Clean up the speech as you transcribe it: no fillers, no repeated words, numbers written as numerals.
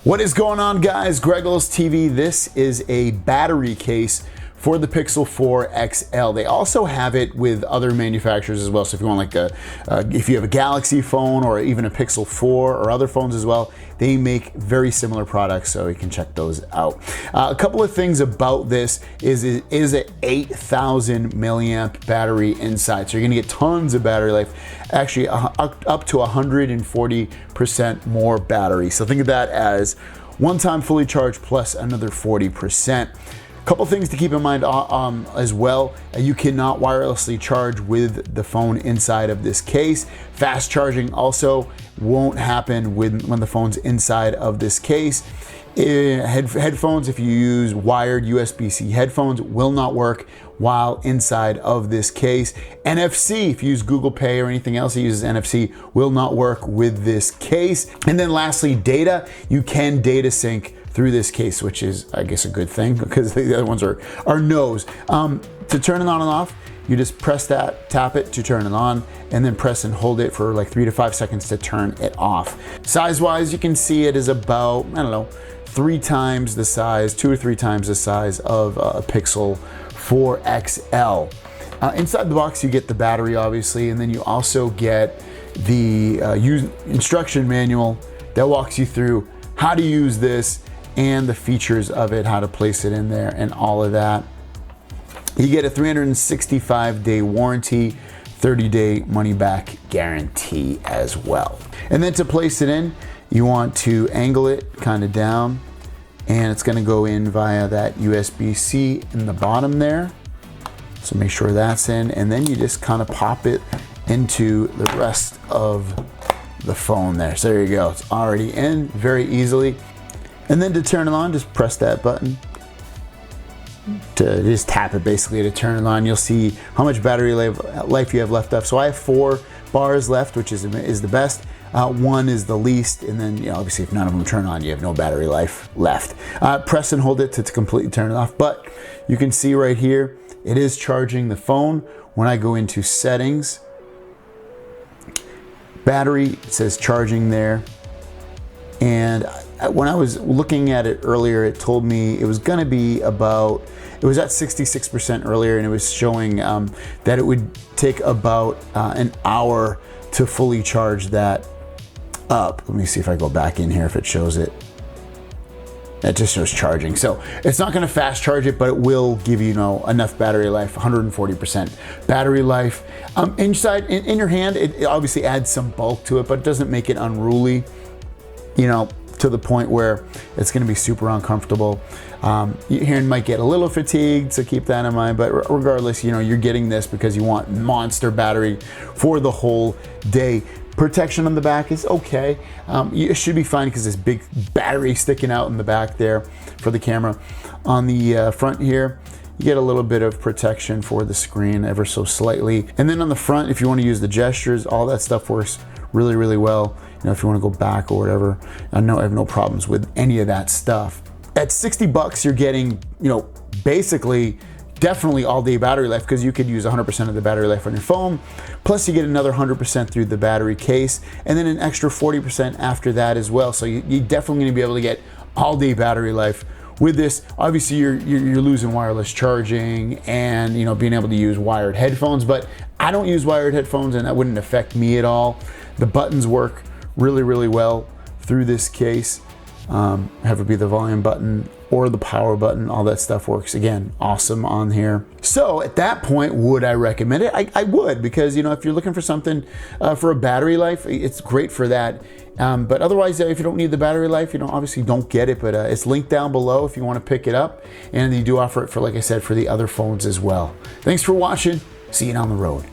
What is going on, guys? Greggles TV. This is a battery case for the Pixel 4 XL. They also have it with other manufacturers as well. So if you want like if you have a Galaxy phone or even a Pixel 4 or other phones as well, they make very similar products, so you can check those out. A couple of things about this is it is an 8,000 milliamp battery inside. So you're gonna get tons of battery life, actually up to 140% more battery. So think of that as one time fully charged plus another 40%. Couple things to keep in mind as well. You cannot wirelessly charge with the phone inside of this case. Fast charging also won't happen when the phone's inside of this case. Headphones, if you use wired USB-C headphones, will not work while inside of this case. NFC, if you use Google Pay or anything else that uses NFC, will not work with this case. And then lastly, data. You can data sync through this case, which is, I guess, a good thing because the other ones are no's. To turn it on and off, you just press that, tap it to turn it on, and then press and hold it for like 3 to 5 seconds to turn it off. Size-wise, you can see it is about, I don't know, 3 times the size, 2 or 3 times the size of a Pixel 4 XL. Inside the box, you get the battery, obviously, and then you also get the instruction manual that walks you through how to use this and the features of it, how to place it in there and all of that. You get a 365-day warranty, 30-day money-back guarantee as well. And then to place it in, you want to angle it kind of down, and it's gonna go in via that USB-C in the bottom there. So make sure that's in, and then you just kind of pop it into the rest of the phone there. So there you go, it's already in very easily. And then to turn it on, just press that button. To just tap it basically to turn it on. You'll see how much battery life you have left up. So I have 4 bars left, which is the best. 1 is the least, and then obviously if none of them turn on, you have no battery life left. Press and hold it to completely turn it off. But you can see right here, it is charging the phone. When I go into settings, battery, it says charging there. And when I was looking at it earlier, it told me it was gonna be about, it was at 66% earlier, and it was showing that it would take about an hour to fully charge that up. Let me see if I go back in here if it shows it. It just shows charging. So it's not gonna fast charge it, but it will give you, enough battery life, 140% battery life. Inside, in your hand, it obviously adds some bulk to it, but it doesn't make it unruly, to the point where it's gonna be super uncomfortable. Your hand might get a little fatigued, so keep that in mind, but regardless, you're getting this because you want monster battery for the whole day. Protection on the back is okay. You should be fine because this big battery sticking out in the back there for the camera. On the front here, you get a little bit of protection for the screen ever so slightly. And then on the front, if you want to use the gestures, all that stuff works really, really well. If you want to go back or whatever, I have no problems with any of that stuff. At 60 bucks, you're getting, basically definitely all day battery life, because you could use 100% of the battery life on your phone. Plus you get another 100% through the battery case, and then an extra 40% after that as well. So you're definitely gonna be able to get all day battery life with this. Obviously you're losing wireless charging and being able to use wired headphones, but I don't use wired headphones and that wouldn't affect me at all. The buttons work really, really well through this case. Have it be the volume button or the power button, all that stuff works, again, awesome on here. So at that point, would I recommend it? I would, because if you're looking for something for a battery life, it's great for that. But otherwise, if you don't need the battery life, obviously don't get it, but it's linked down below if you want to pick it up. And you do offer it for, like I said, for the other phones as well. Thanks for watching. See you down the road.